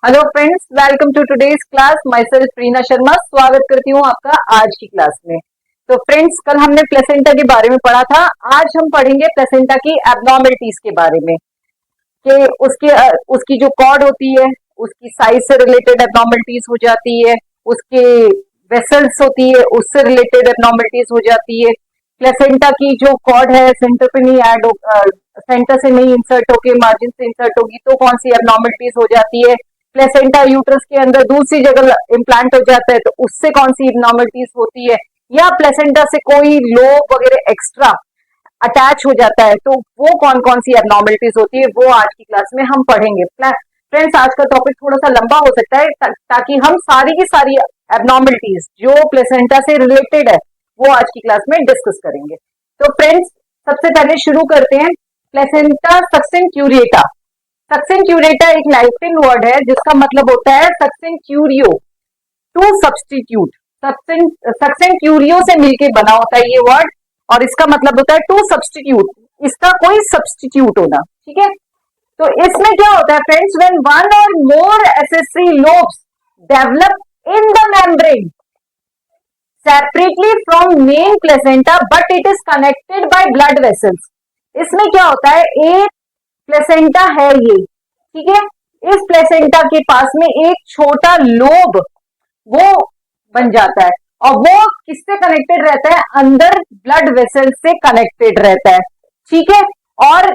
Hello friends, welcome to today's class. Myself Reena Sharma स्वागत करती हूँ आपका आज की क्लास में। तो फ्रेंड्स, कल हमने प्लेसेंटा के बारे में पढ़ा था। आज हम पढ़ेंगे प्लेसेंटा की एब्नॉर्मलिटीज के बारे में कि उसकी जो कॉर्ड होती है उसकी साइज से रिलेटेड एब्नॉर्मलिटीज हो जाती है, उसके वेसल्स होती है उससे रिलेटेड एब्नॉर्मलिटीज हो जाती है। प्लेसेंटा की जो कॉर्ड है सेंटर पे नहीं ऐड सेंटर से नहीं इंसर्ट होके मार्जिन से इंसर्ट होगी तो कौन सी एब्नॉर्मलिटीज हो जाती है। प्लेसेंटा यूट्रस के अंदर दूसरी जगह इम्प्लांट हो जाता है तो उससे कौन सी एब्नॉर्मलिटीज होती है, या प्लेसेंटा से कोई लोब वगैरह एक्स्ट्रा अटैच हो जाता है तो वो कौन कौन सी एब्नॉर्मलिटीज होती है, वो आज की क्लास में हम पढ़ेंगे। फ्रेंड्स, आज का टॉपिक थोड़ा सा लंबा हो सकता है ताकि हम सारी की सारी एब्नॉर्मलिटीज जो प्लेसेंटा से रिलेटेड है वो आज की क्लास में डिस्कस करेंगे। तो फ्रेंड्स, सबसे पहले शुरू करते हैं प्लेसेंटा सक्सेंक्यूरेटा। सक्सेंक्यूरेटा एक लैटिन वर्ड है जिसका मतलब होता है सक्सेंक्यूरियो, टू सब्स्टिट्यूट। सक्सेंक्यूरियो से मिलके बना होता है ये वर्ड और इसका मतलब होता है टू सब्स्टिट्यूट, इसका कोई सब्स्टिट्यूट होना। ठीक है, तो इसमें क्या होता है फ्रेंड्स, व्हेन वन और more accessory lobes develop in the membrane separately from main placenta but it is connected by blood vessels. इसमें क्या होता है, एक प्लेसेंटा है ये, ठीक है, इस प्लेसेंटा के पास में एक छोटा लोब वो बन जाता है और वो किससे कनेक्टेड रहता है, अंदर ब्लड वेसल से कनेक्टेड रहता है। ठीक है, और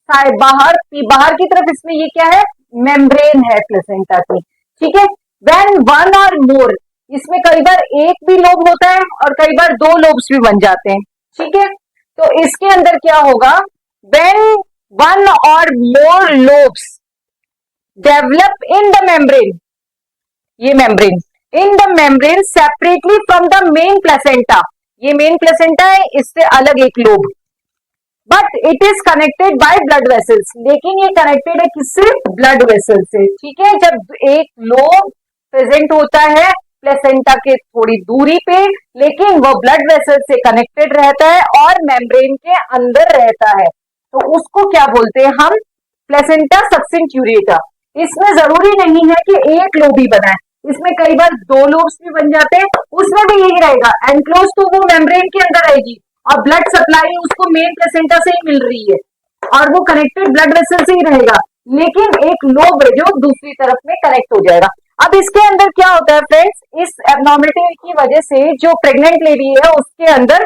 बाहर बाहर की तरफ इसमें ये क्या है, मेम्ब्रेन है प्लेसेंटा की। ठीक है, व्हेन वन और मोर, इसमें कई बार एक भी लोब होता है और कई बार दो लोब्स भी बन जाते हैं। ठीक है, तो इसके अंदर क्या होगा, व्हेन वन और more lobes develop in the membrane, ये membrane in the membrane separately from the main placenta, ये मेन प्लेसेंटा है, इससे अलग एक lobe, but it is connected by blood vessels, लेकिन ये कनेक्टेड है किससे, ब्लड वेसल से। ठीक है, जब एक लोब प्रेजेंट होता है प्लेसेंटा के थोड़ी दूरी पे लेकिन वो ब्लड वेसल से कनेक्टेड रहता है और मेम्ब्रेन के अंदर रहता है तो उसको क्या बोलते हैं हम, प्लेसेंटा सक्सेंक्यूरेटा। इसमें जरूरी नहीं है कि एक लोब ही बना है, इसमें कई बार दो लोब्स भी बन जाते हैं, उसमें भी यही रहेगा, एनक्लोज तो वो मेम्ब्रेन के अंदर रहेगी और ब्लड सप्लाई उसको मेन प्लेसेंटा से ही मिल रही है और वो कनेक्टेड ब्लड वेसल से ही रहेगा, लेकिन एक लोब जो दूसरी तरफ में कनेक्ट हो जाएगा। अब इसके अंदर क्या होता है फ्रेंड्स, इस एब्नॉर्मलिटी की वजह से जो प्रेग्नेंट लेडी है उसके अंदर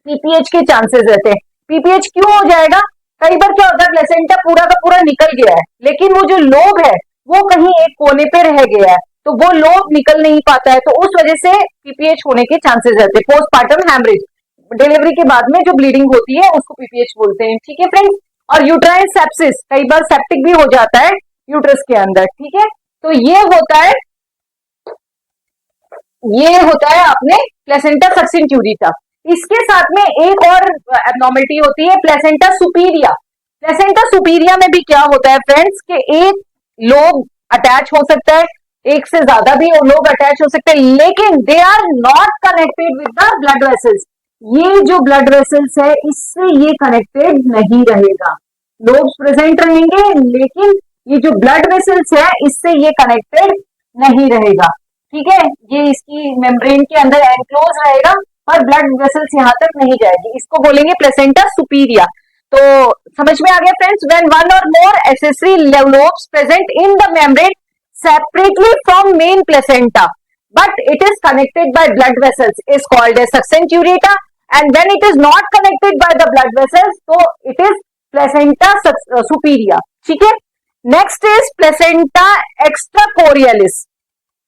पीपीएच के चांसेस रहते हैं। पीपीएच क्यों हो जाएगा, कई बार क्या होता है प्लेसेंटा पूरा का पूरा निकल गया है लेकिन वो जो लोब है वो कहीं एक कोने पे रह गया है तो वो लोब निकल नहीं पाता है, तो उस वजह से पीपीएच होने के चांसेस रहते हैं। पोस्टपार्टम हैमरेज, डिलीवरी के बाद में जो ब्लीडिंग होती है उसको पीपीएच बोलते हैं। ठीक है फ्रेंड्स, और यूट्राइन सेप्सिस, कई बार सेप्टिक भी हो जाता है यूट्रस के अंदर। ठीक है, तो ये होता है अपने प्लेसेंटा सक्सेंक्यूरेटा। इसके साथ में एक और एब्नॉर्मलिटी होती है प्लेसेंटा सुपीरिया। प्लेसेंटा सुपीरिया में भी क्या होता है फ्रेंड्स कि एक लोब अटैच हो सकता है, एक से ज्यादा भी लोब अटैच हो सकते हैं, लेकिन they are not connected with the blood vessels. ये जो ब्लड वेसल्स है इससे ये कनेक्टेड नहीं रहेगा, लोब्स प्रेजेंट रहेंगे लेकिन ये जो ब्लड वेसल्स है इससे ये कनेक्टेड नहीं रहेगा। ठीक है, ये इसकी मेम्ब्रेन के अंदर एनक्लोज रहेगा पर ब्लड वेसल्स यहां तक नहीं जाएगी, इसको बोलेंगे प्लेसेंटा सुपीरिया। तो समझ में आ गया फ्रेंड्स, व्हेन वन और more accessory lobes present in the membrane separately from main placenta but it is connected by blood vessels is called as सक्सेंक्यूरेटा, and when it is not connected by the blood vessels so it is placenta superior. ठीक है, next is placenta extrachorialis.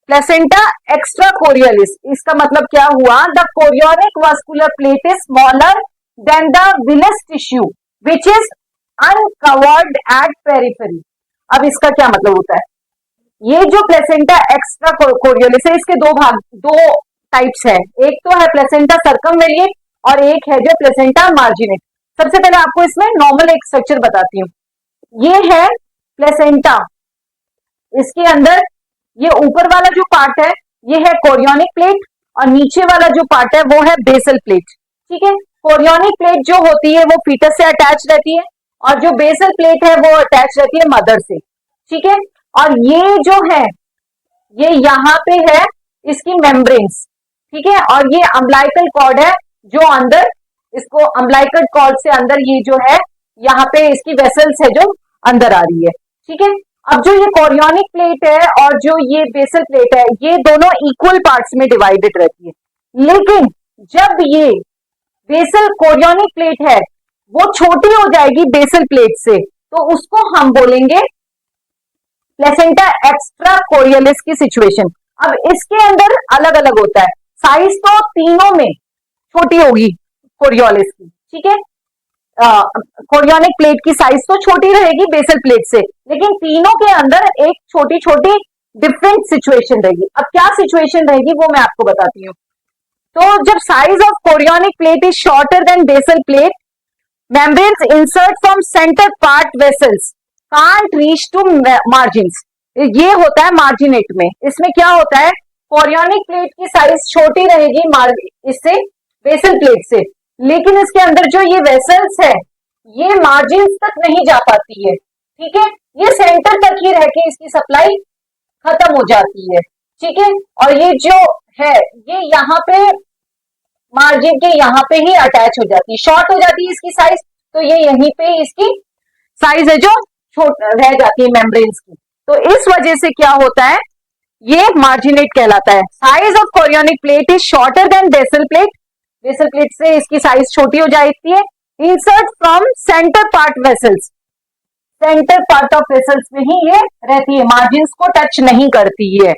Placenta extrachorialis, इसका मतलब क्या हुआ, the chorionic vascular plate is smaller than the villous tissue which is uncovered at periphery. अब इसका क्या मतलब होता है, ये जो प्लेसेंटा एक्स्ट्रा कोरियोलिस है इसके दो टाइप्स है, एक तो है प्लेसेंटा सर्कमवेलिएट और एक है जो प्लेसेंटा मार्जिनेट। सबसे पहले आपको इसमें नॉर्मल एक स्ट्रक्चर बताती हूँ। ये है प्लेसेंटा, इसके अंदर ये ऊपर वाला जो पार्ट है ये है कोरियोनिक प्लेट और नीचे वाला जो पार्ट है वो है बेसल प्लेट। ठीक है, कोरियोनिक प्लेट जो होती है वो फीटस से अटैच रहती है और जो बेसल प्लेट है वो अटैच रहती है मदर से। ठीक है, और ये जो है ये यहाँ पे है इसकी मेम्ब्रेन्स, ठीक है, और ये अम्बिलिकल कॉर्ड है जो अंदर इसको अम्बिलिकल कॉर्ड से अंदर ये जो है यहाँ पे इसकी वेसल्स है जो अंदर आ रही है, ठीक है। अब जो ये कोरियोनिक प्लेट है और जो ये बेसल प्लेट है ये दोनों इक्वल पार्ट्स में डिवाइडेड रहती है, लेकिन जब ये बेसल कोरियोनिक प्लेट है वो छोटी हो जाएगी बेसल प्लेट से, तो उसको हम बोलेंगे प्लेसेंटा एक्स्ट्रा कोरियलिस की सिचुएशन। अब इसके अंदर अलग अलग होता है, साइज तो तीनों में छोटी होगी कोरियोलिस की, ठीक है, कोरियोनिक प्लेट की साइज तो छोटी रहेगी बेसल प्लेट से, लेकिन तीनों के अंदर एक छोटी छोटी डिफरेंट सिचुएशन रहेगी। अब क्या सिचुएशन रहेगी वो मैं आपको बताती हूँ। तो जब size of chorionic plate is shorter than basal plate, membranes insert from center part vessels can't reach to margins, ये होता है मार्जिनेट में। इसमें क्या होता है, कोरियोनिक प्लेट की साइज छोटी रहेगी इससे बेसल प्लेट से, लेकिन इसके अंदर जो ये वेसल्स है ये मार्जिन तक नहीं जा पाती है, ठीक है, ये सेंटर तक ही रह के इसकी सप्लाई खत्म हो जाती है, ठीक है, और ये जो है ये यहाँ पे मार्जिन के यहाँ पे ही अटैच हो जाती है, शॉर्ट हो जाती है इसकी साइज, तो ये यहीं पे इसकी साइज है जो छोट रह जाती है मेम्ब्रेन्स की। तो इस वजह से क्या होता है, ये मार्जिनेट कहलाता है। Size of chorionic plate is shorter than basal plate, basal plate से इसकी साइज छोटी हो जाती है। Insert from centre part vessels, centre part of vessels में ही ये रहती है, मार्जिन को टच नहीं करती है,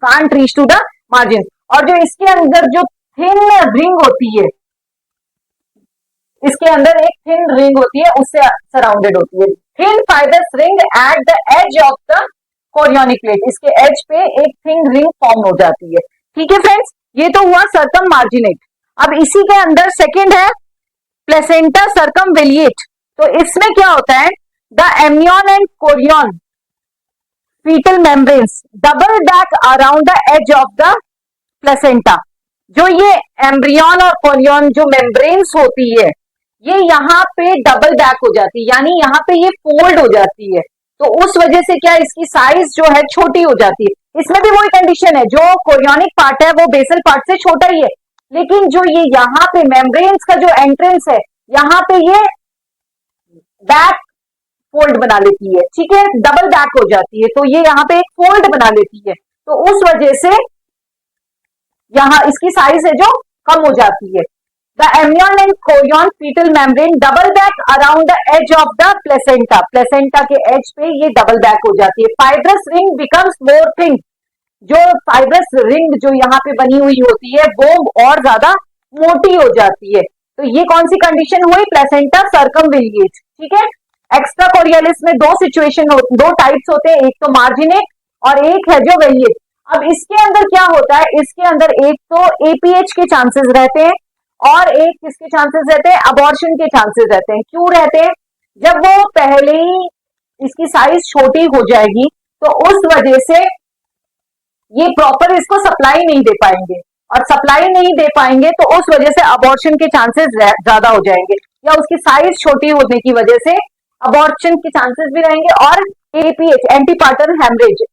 can't reach to the margin. और जो इसके अंदर जो थिन रिंग होती है, इसके अंदर एक थिन रिंग होती है उससे सराउंडेड होती है, thin fibrous ring at the edge of the chorionic plate, इसके एज पे एक थिन रिंग फॉर्म हो जाती है, ठीक है फ्रेंड्स, ये तो हुआ सर्कम मार्जिनेट। अब इसी के अंदर सेकंड है प्लेसेंटा सर्कमवेलिएट। तो इसमें क्या होता है, the amnion and chorion foetal membranes double back around the edge of the placenta. जो ये एम्ब्रियन और कोरियन जो मेम्ब्रेन्स होती है ये यहाँ पे डबल बैक हो जाती है, यानी यहाँ पे ये फोल्ड हो जाती है, तो उस वजह से क्या इसकी साइज जो है छोटी हो जाती है। इसमें भी वही कंडीशन है, जो कोरियोनिक पार्ट है वो बेसल पार्ट से छोटा ही है, लेकिन जो ये यहाँ पे मेम्ब्रेन्स का जो एंट्रेंस है यहाँ पे ये बैक फोल्ड बना लेती है, ठीक है, डबल बैक हो जाती है, तो ये यहाँ पे एक फोल्ड बना लेती है, तो उस वजह से यहाँ इसकी साइज है जो कम हो जाती है। The amnion and chorion fetal membrane double back around the edge of the placenta, placenta के एज पे ये डबल बैक हो जाती है। Fibrous ring becomes more thin, जो फाइब्रस रिंग जो यहाँ पे बनी हुई होती है वो और ज्यादा मोटी हो जाती है। तो ये कौन सी कंडीशन हुई, प्लेसेंटा सर्कमवेलिएट, ठीक है। एक्स्ट्रा कोरियलिस में दो सिचुएशन दो टाइप्स होते हैं, एक तो मार्जिनेट और एक है जो वेलिएट। अब इसके अंदर क्या होता है, इसके अंदर एक तो एपीएच के चांसेस रहते हैं और एक किसके चांसेस रहते हैं, अबॉर्शन के चांसेस रहते हैं। क्यों रहते हैं, जब वो पहले ही इसकी साइज छोटी हो जाएगी तो उस वजह से ये प्रॉपर इसको सप्लाई नहीं दे पाएंगे, और सप्लाई नहीं दे पाएंगे तो उस वजह से अबॉर्शन के चांसेस ज्यादा हो जाएंगे, या उसकी साइज छोटी होने की वजह से अबॉर्शन के चांसेस भी रहेंगे, और एपीएच एंटीपार्टम हेमरेज,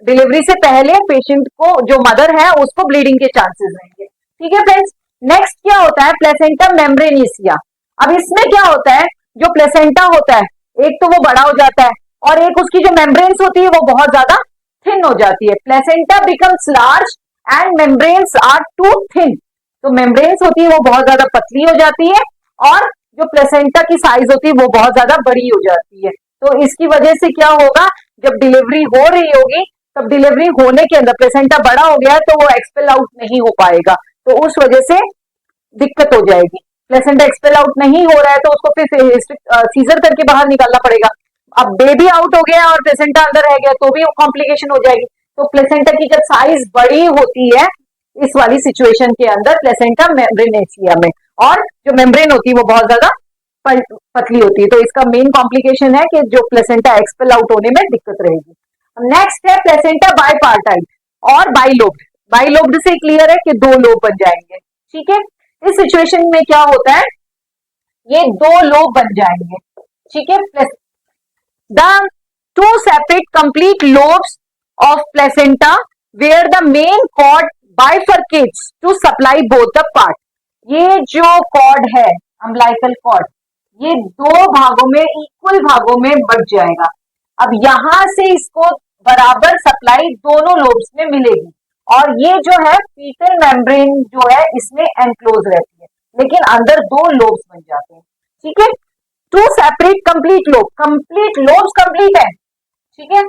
डिलीवरी से पहले पेशेंट को जो मदर है उसको ब्लीडिंग के चांसेस रहेंगे, ठीक है फ्रेंड्स। नेक्स्ट क्या होता है, प्लेसेंटा मेम्ब्रेनिसिया। अब इसमें क्या होता है, जो प्लेसेंटा होता है एक तो वो बड़ा हो जाता है और एक उसकी जो मेम्ब्रेन्स होती है वो बहुत ज्यादा थिन हो जाती है। Placenta becomes large and membranes are too thin, तो मेम्ब्रेन्स होती है वो बहुत ज्यादा पतली हो जाती है और जो प्लेसेंटा की साइज होती है वो बहुत ज्यादा बड़ी हो जाती है। तो इसकी वजह से क्या होगा, जब डिलीवरी हो रही होगी तब डिलीवरी होने के अंदर प्लेसेंटा बड़ा हो गया तो वो एक्सपेल आउट नहीं हो पाएगा, तो उस वजह से दिक्कत हो जाएगी। प्लेसेंटा एक्सपेल आउट नहीं हो रहा है तो उसको फिर सीजर करके बाहर निकालना पड़ेगा। अब बेबी आउट हो गया और प्लेसेंटा अंदर रह गया तो भी कॉम्प्लिकेशन हो जाएगी। तो प्लेसेंटा की जब साइज बड़ी होती है इस वाली सिचुएशन के अंदर प्लेसेंटा मेम्ब्रेनेसिया में, और जो मेम्ब्रेन होती है वो बहुत ज्यादा पतली होती है, तो इसका मेन कॉम्प्लिकेशन है कि जो प्लेसेंटा एक्सपेल आउट होने में दिक्कत रहेगी। नेक्स्ट है प्लेसेंटा बाइपार्टाइट और बाइलोब्ड। बाइलोब्ड से क्लियर है कि दो लोब बन जाएंगे, ठीक है। इस सिचुएशन में क्या होता है, ये दो लोब बन जाएंगे, ठीक है। The two separate complete lobes of placenta where the main cord bifurcates to supply both the part. ये जो कॉर्ड है अम्बिलिकल कॉर्ड, ये दो भागों में इक्वल भागों में बट जाएगा. अब यहां से इसको बराबर सप्लाई दोनों लोब्स में मिलेगी और ये जो है फीटल मेम्ब्रेन जो है इसमें एनक्लोज रहती है, लेकिन अंदर दो लोब्स बन जाते हैं. ठीक है, two separate complete lobe, complete lobes complete है. ठीक है,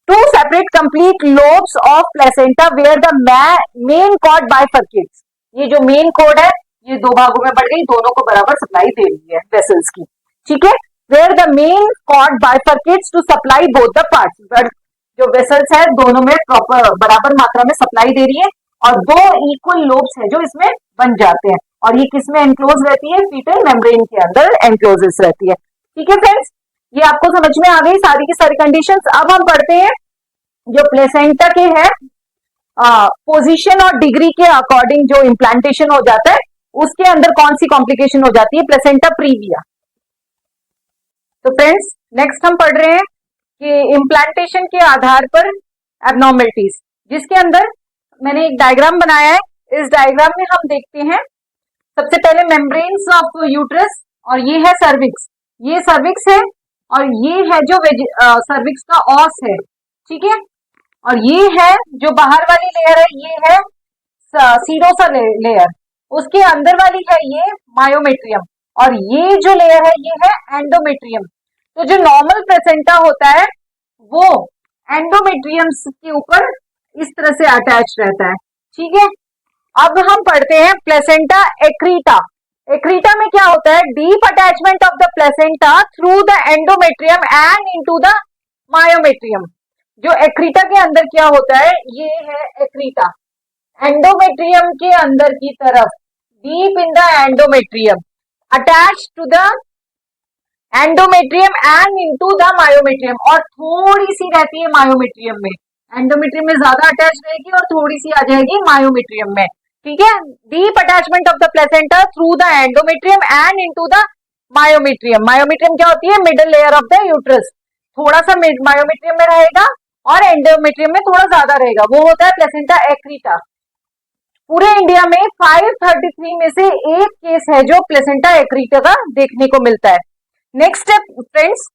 two separate complete lobes of placenta where the main cord bifurcates. ये जो मेन कॉर्ड है ये दो भागों में बढ़ गई, दोनों को बराबर सप्लाई दे रही है वेसल्स की. ठीक है, where the main cord bifurcates to supply both the parts. जो वेसल्स है दोनों में प्रॉपर बराबर मात्रा में सप्लाई दे रही है और दो इक्वल लोब्स है जो इसमें बन जाते हैं. और ये किस में एनक्लोज रहती है? फीटल मेम्ब्रेन के अंदर एनक्लोज रहती है. ठीक है फ्रेंड्स, ये आपको समझ में आ गई सारी की सारी कंडीशंस. अब हम पढ़ते हैं जो प्लेसेंटा के है पोजीशन और डिग्री के अकॉर्डिंग जो इम्प्लांटेशन हो जाता है उसके अंदर कौन सी कॉम्प्लिकेशन हो जाती है? Placenta previa. तो फ्रेंड्स नेक्स्ट हम पढ़ रहे हैं कि इम्प्लांटेशन के आधार पर एबनॉर्मलिटीज, जिसके अंदर मैंने एक डायग्राम बनाया है. इस डायग्राम में हम देखते हैं सबसे पहले मेम्ब्रेन्स ऑफ यूट्रस और ये है सर्विक्स. ये सर्विक्स है और ये है जो सर्विक्स का ऑस है. ठीक है, और ये है जो बाहर वाली लेयर है ये है सीरोसा लेयर. उसके अंदर वाली है ये मायोमेट्रियम और ये जो लेयर है ये है एंडोमेट्रियम. तो जो नॉर्मल प्लेसेंटा होता है वो एंडोमेट्रियम्स के ऊपर इस तरह से अटैच रहता है. ठीक है, अब हम पढ़ते हैं प्लेसेंटा एक्रीटा. एक्रीटा में क्या होता है? Deep attachment of the placenta through the endometrium and into the myometrium. जो एक्रीटा के अंदर क्या होता है? ये है एक्रीटा, एंडोमेट्रियम के अंदर की तरफ, deep in the endometrium, attach to the endometrium and into the myometrium. और थोड़ी सी रहती है मायोमेट्रियम में, एंडोमेट्रियम में ज्यादा अटैच रहेगी और थोड़ी सी आ जाएगी मायोमेट्रियम में. ठीक है, deep attachment of the placenta through the endometrium and into the myometrium. Myometrium क्या होती है? Middle layer of the uterus. थोड़ा सा मायोमेट्रियम में रहेगा और एंडोमेट्रियम में थोड़ा ज्यादा रहेगा, वो होता है प्लेसेंटा एक्रीटा. पूरे इंडिया में 533 में से एक केस है जो प्लेसेंटा एक्रीटा का देखने को मिलता है. नेक्स्ट है फ्रेंड्स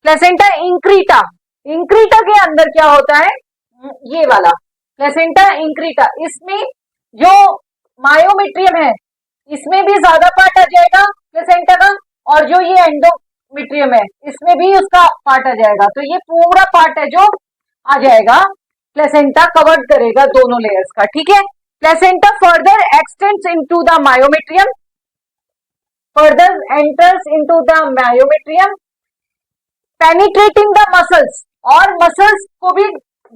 प्लेसेंटा इंक्रीटा. इंक्रीटा के अंदर क्या होता है? ये वाला प्लेसेंटा इंक्रीटा. इसमें जो मायोमेट्रियम है इसमें भी ज्यादा पार्ट आ जाएगा प्लेसेंटा का और जो ये एंडोमेट्रियम है इसमें भी उसका पार्ट आ जाएगा. तो ये पूरा पार्ट है जो आ जाएगा प्लेसेंटा कवर करेगा दोनों लेयर्स का. ठीक है, placenta further x tends into the myometrium, further enters into the myometrium, penetrating the muscles. और मसल्स को भी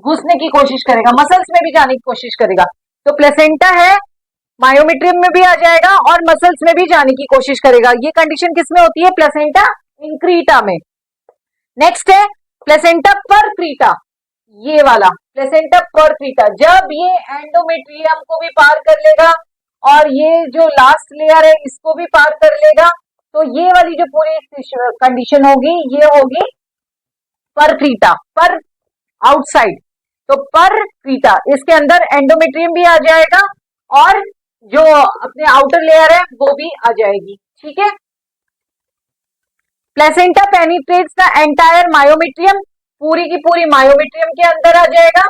घुसने की कोशिश करेगा, मसल्स में भी जाने की कोशिश करेगा. तो प्लेसेंटा है मायोमेट्रियम में भी आ जाएगा और मसल्स में भी जाने की कोशिश करेगा. ये कंडीशन किसमें होती है? प्लेसेंटा इंक्रीटा में. नेक्स्ट है प्लेसेंटा परक्रीटा. ये वाला प्लेसेंटा परक्रीटा, जब ये एंडोमेट्रियम को भी पार कर लेगा और ये जो लास्ट लेयर है इसको भी पार कर लेगा, तो ये वाली जो पूरी कंडीशन होगी ये होगी परक्रीटा, पर आउटसाइड. तो परक्रीटा, इसके अंदर एंडोमेट्रियम भी आ जाएगा और जो अपने आउटर लेयर है वो भी आ जाएगी. ठीक है, placenta penetrates the entire myometrium. पूरी की पूरी मायोमेट्रियम के अंदर आ जाएगा.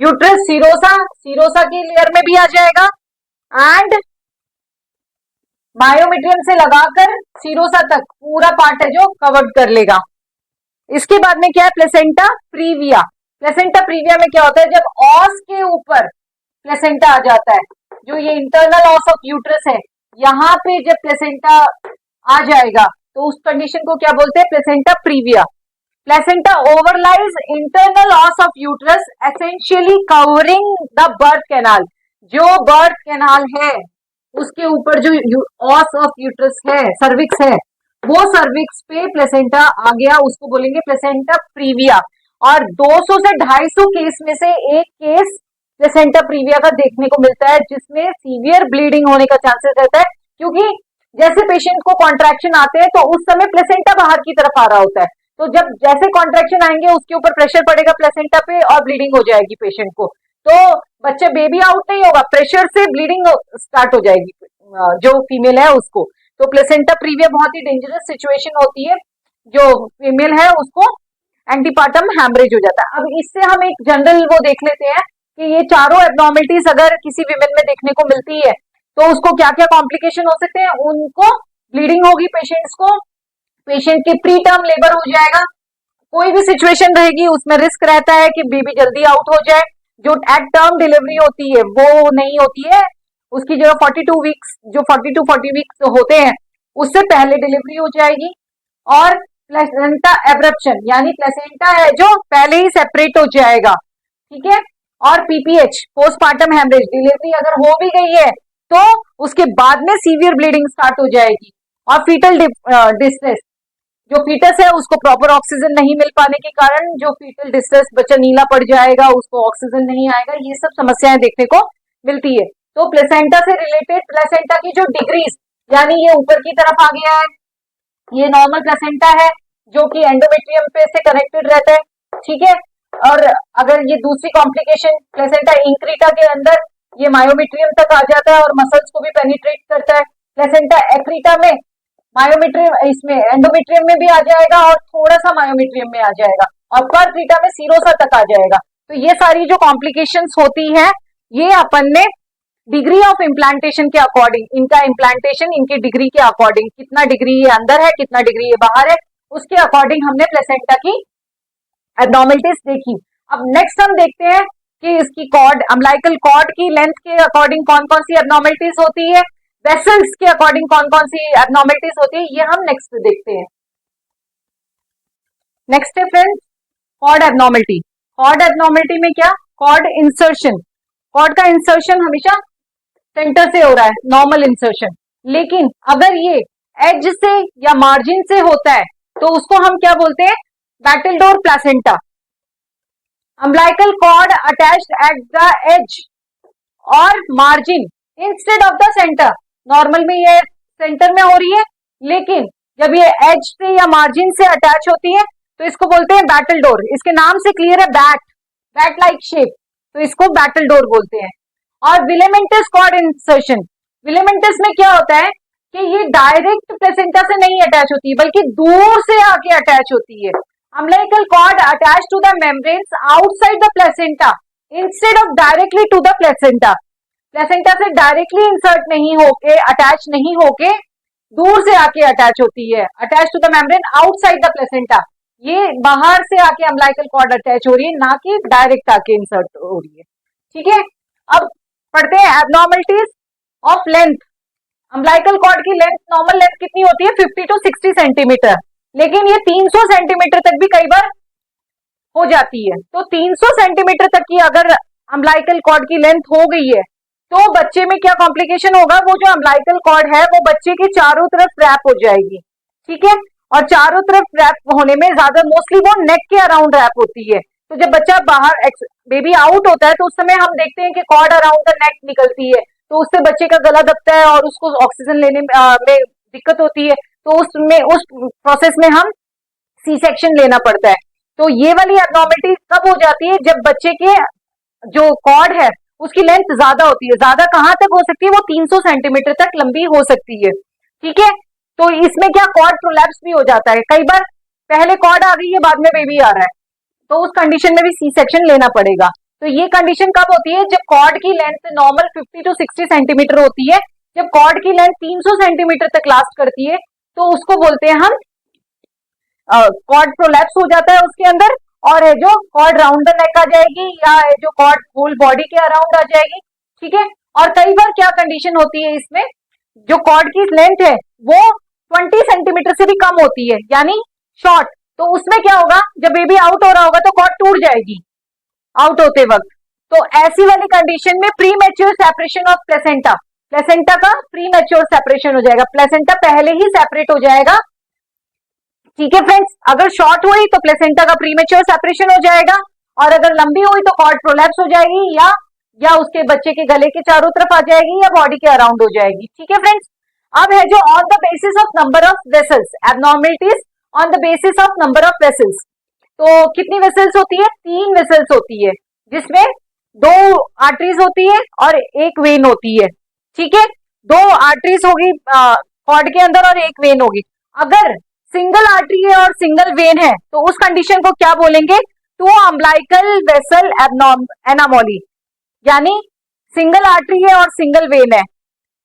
यूट्रस सीरोसा, सीरोसा की लेयर में भी आ जाएगा एंड मायोमेट्रियम से लगाकर सीरोसा तक पूरा पार्ट है जो कवर्ड कर लेगा. इसके बाद में क्या है? Placenta previa. प्लेसेंटा प्रीविया में क्या होता है? जब ऑस के ऊपर प्लेसेंटा आ जाता है, जो ये इंटरनल ऑस ऑफ यूट्रस है, यहाँ पे जब प्लेसेंटा आ जाएगा तो उस कंडीशन को क्या बोलते हैं? Placenta previa. Placenta overlies internal os of uterus essentially covering the birth canal. जो बर्थ कैनाल है उसके ऊपर जो ऑस ऑफ यूट्रस है, सर्विक्स है, वो सर्विक्स पे प्लेसेंटा आ गया, उसको बोलेंगे प्लेसेंटा प्रीविया. और 200 से 250 केस में से एक केस प्लेसेंटा प्रीविया का देखने को मिलता है जिसमें सीवियर ब्लीडिंग होने का चांसेस रहता है, क्योंकि जैसे पेशेंट को कॉन्ट्रैक्शन आते हैं तो उस समय प्लेसेंटा बाहर की तरफ आ रहा होता है, तो जब जैसे कॉन्ट्रेक्शन आएंगे उसके ऊपर प्रेशर पड़ेगा प्लेसेंटा पे और ब्लीडिंग हो जाएगी पेशेंट को। तो बच्चे बेबी आउट नहीं होगा, प्रेशर से ब्लीडिंग स्टार्ट हो जाएगी जो फीमेल है उसको। तो प्लेसेंटा प्रीविया बहुत ही डेंजरस सिचुएशन होती है, जो फीमेल है उसको एंटीपार्टम हैमरेज हो जाता है। अब इससे हम एक जनरल वो देख लेते हैं कि ये चारों एब्नॉर्मलिटीज अगर किसी विमेन में देखने को मिलती है तो उसको क्या क्या कॉम्प्लिकेशन हो सकते हैं। उनको ब्लीडिंग होगी पेशेंट्स को, पेशेंट के प्री टर्म लेबर हो जाएगा, कोई भी सिचुएशन रहेगी उसमें रिस्क रहता है कि बेबी जल्दी आउट हो जाए। जो एट टर्म डिलीवरी होती है वो नहीं होती है, उसकी जो 42 वीक्स जो 40 टू 40 वीक्स होते हैं उससे पहले डिलीवरी हो जाएगी। और प्लेसेंटा एब्रप्शन यानी प्लेसेंटा है जो पहले ही सेपरेट हो जाएगा, ठीक है। और पीपीएच पोस्टमार्टम हेमरेज, डिलीवरी अगर हो भी गई है तो उसके बाद में सीवियर ब्लीडिंग स्टार्ट हो जाएगी। और फीटल डिस्ट्रेस, जो फीटस है उसको प्रॉपर ऑक्सीजन नहीं मिल पाने के कारण जो फीटल डिस्ट्रेस, बच्चा नीला पड़ जाएगा, उसको ऑक्सीजन नहीं आएगा, ये सब समस्याएं देखने को मिलती है। तो प्लेसेंटा से रिलेटेड प्लेसेंटा की जो डिग्रीज, यानी ये ऊपर की तरफ आ गया है, ये नॉर्मल प्लेसेंटा है जो कि एंडोमेट्रियम पे से कनेक्टेड रहता है, ठीक है। और अगर ये दूसरी कॉम्प्लिकेशन प्लेसेंटा इंक्रीटा के अंदर ये मायोमेट्रियम तक आ जाता है और मसल्स को भी पेनिट्रेट करता है। प्लेसेंटा एक्रीटा में मायोमेट्रियम, इसमें एंडोमेट्रियम में भी आ जाएगा और थोड़ा सा मायोमेट्रियम में आ जाएगा, और पर क्रीटा में सीरोसा तक आ जाएगा। तो ये सारी जो कॉम्प्लिकेशंस होती है ये अपन ने डिग्री ऑफ इम्प्लांटेशन के अकॉर्डिंग, इनका इम्प्लांटेशन इनकी डिग्री के अकॉर्डिंग, कितना डिग्री ये अंदर है कितना डिग्री ये बाहर है, उसके अकॉर्डिंग हमने प्लेसेंटा की एब्नॉर्मलिटीज देखी। अब नेक्स्ट हम देखते हैं कि इसकी कॉर्ड, अम्बिलिकल कॉर्ड की लेंथ के अकॉर्डिंग कौन कौन सी एब्नॉर्मलिटीज होती है, वेसल्स के अकॉर्डिंग कौन कौन सी एब्नॉर्मलिटीज होती है, ये हम नेक्स्ट देखते हैं। नेक्स्ट है friends cord abnormality. Cord abnormality में क्या, कॉर्ड इंसर्शन, कॉर्ड का इंसर्शन हमेशा सेंटर से हो रहा है, नॉर्मल इंसर्शन, लेकिन अगर ये एज से या मार्जिन से होता है तो उसको हम क्या बोलते हैं, battledore placenta. Umbilical cord attached at the edge और margin instead of the center, normal में ये सेंटर में हो रही है, लेकिन जब ये एज से या मार्जिन से अटैच होती है तो इसको बोलते हैं बैटलडोर। इसके नाम से क्लियर है, बैट लाइक शेप, तो इसको बैटलडोर बोलते हैं। और विलेमेंटस कॉर्ड इंसर्शन, विलेमेंटस में क्या होता है कि ये डायरेक्ट प्लेसेंटा से नहीं अटैच होती है बल्कि दूर से आके अटैच होती है। Umbilical cord attach to the membranes outside the placenta instead of directly to the placenta, placenta से डायरेक्टली इंसर्ट नहीं होके, अटैच नहीं होके दूर से आके अटैच होती है, attach to the membrane outside the placenta, ये बाहर से आके अम्बिलिकल कॉर्ड अटैच हो रही है, ना कि डायरेक्ट आके इंसर्ट हो रही है, ठीक है। अब पढ़ते हैं abnormalities of length. Umbilical cord की लेंथ, नॉर्मल लेंथ कितनी होती है 50 टू 60 सेंटीमीटर, लेकिन ये 300 सेंटीमीटर तक भी कई बार हो जाती है। तो 300 सेंटीमीटर तक की अगर अम्बिलिकल कॉर्ड की लेंथ हो गई है तो बच्चे में क्या कॉम्प्लिकेशन होगा, वो जो अम्बिलिकल कॉर्ड है वो बच्चे के चारों तरफ रैप हो जाएगी, ठीक है। और चारों तरफ रैप होने में ज्यादा मोस्टली वो नेक के अराउंड रैप होती है। तो जब बच्चा बाहर, बेबी आउट होता है तो उस समय हम देखते हैं कि कॉर्ड अराउंड द नेक निकलती है, तो उससे बच्चे का गला दबता है और उसको ऑक्सीजन लेने में दिक्कत होती है, तो उस प्रोसेस में हम सी सेक्शन लेना पड़ता है। तो ये वाली एब्नॉर्मलिटी कब हो जाती है, जब बच्चे के जो कॉर्ड है उसकी लेंथ ज्यादा होती है। ज्यादा कहां तक हो सकती है, वो 300 सेंटीमीटर तक लंबी हो सकती है, ठीक है। तो इसमें क्या, कॉर्ड प्रोलैप्स भी हो जाता है, कई बार पहले कॉर्ड आ गई है बाद में बेबी आ रहा है, तो उस कंडीशन में भी सी सेक्शन लेना पड़ेगा। तो ये कंडीशन कब होती है, जब कॉर्ड की लेंथ नॉर्मल 50 टू 60 सेंटीमीटर होती है, जब कॉर्ड की लेंथ 300 सेंटीमीटर तक लास्ट करती है तो उसको बोलते हैं हम कॉर्ड प्रोलैप्स हो जाता है उसके अंदर, और है जो कॉर्ड राउंड द नेक आ जाएगी, या है जो कॉर्ड होल बॉडी के अराउंड आ जाएगी, ठीक है। और कई बार क्या कंडीशन होती है इसमें, जो कॉर्ड की लेंथ है वो 20 सेंटीमीटर से भी कम होती है, यानी शॉर्ट, तो उसमें क्या होगा, जब बेबी आउट हो रहा होगा तो कॉर्ड टूट जाएगी आउट होते वक्त। तो ऐसी वाली कंडीशन में pre mature separation of placenta, placenta का प्री मैच्योर सेपरेशन हो जाएगा, प्लेसेंटा पहले ही सेपरेट हो जाएगा, ठीक है फ्रेंड्स। अगर शॉर्ट हुई तो प्लेसेंटा का प्री मैच्योर सेपरेशन हो जाएगा, और अगर लंबी हुई तो कॉर्ड प्रोलैप्स हो जाएगी, या उसके बच्चे के गले के चारों तरफ आ जाएगी, या बॉडी के अराउंड हो जाएगी, ठीक है फ्रेंड्स। अब है जो on the basis of number of vessels, abnormalities on the basis of number of vessels. तो कितनी वेसल्स होती है? 3 वेसल्स होती है, जिसमें 2 आर्टरीज होती है और 1 वेन होती है। ठीक है, 2 आर्टरीज होगी कॉर्ड के अंदर और 1 वेन होगी। अगर सिंगल आर्टरी है और सिंगल वेन है तो उस कंडीशन को क्या बोलेंगे? टू अम्बिलिकल वेसल एनामोली, यानी सिंगल आर्टरी है और सिंगल वेन है,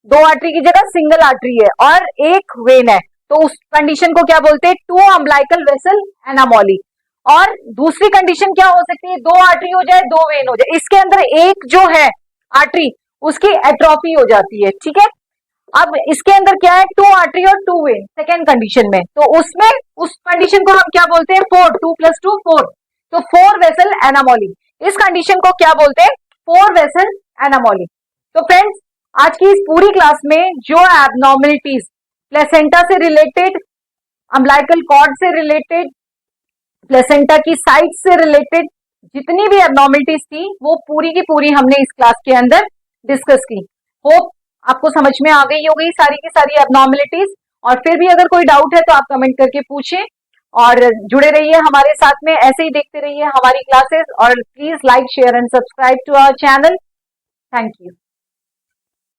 2 आर्टरी की जगह सिंगल आर्टरी है और 1 वेन है, तो उस कंडीशन को क्या बोलते हैं? Two umbilical vessel anomaly. और दूसरी कंडीशन क्या हो सकती है? 2 आर्टरी हो जाए, 2 वेन हो जाए, इसके अंदर एक जो है आर्टरी उसकी एट्रोफी हो जाती है। ठीक है, अब इसके अंदर क्या है? 2 आर्टरी और 2 वेन सेकेंड कंडीशन में, तो उसमें उस कंडीशन को हम क्या बोलते हैं? 4, 2 + 2 4, तो 4 वेसल एनामोली। इस कंडीशन को क्या बोलते हैं? 4 वेसल एनामोली। तो फ्रेंड्स, आज की इस पूरी क्लास में जो एबनॉर्मलिटीज प्लेसेंटा से रिलेटेड, अम्बिलिकल कॉर्ड से रिलेटेड, प्लेसेंटा की साइड से रिलेटेड जितनी भी एबनॉर्मलिटीज थी वो पूरी की पूरी हमने इस क्लास के अंदर डिस्कस की। होप आपको समझ में आ गई होगी सारी की सारी एबनॉर्मलिटीज। और फिर भी अगर कोई डाउट है तो आप कमेंट करके पूछें और जुड़े रहिए हमारे साथ में, ऐसे ही देखते रहिए हमारी क्लासेस, और please like, share and subscribe to our channel. Thank you.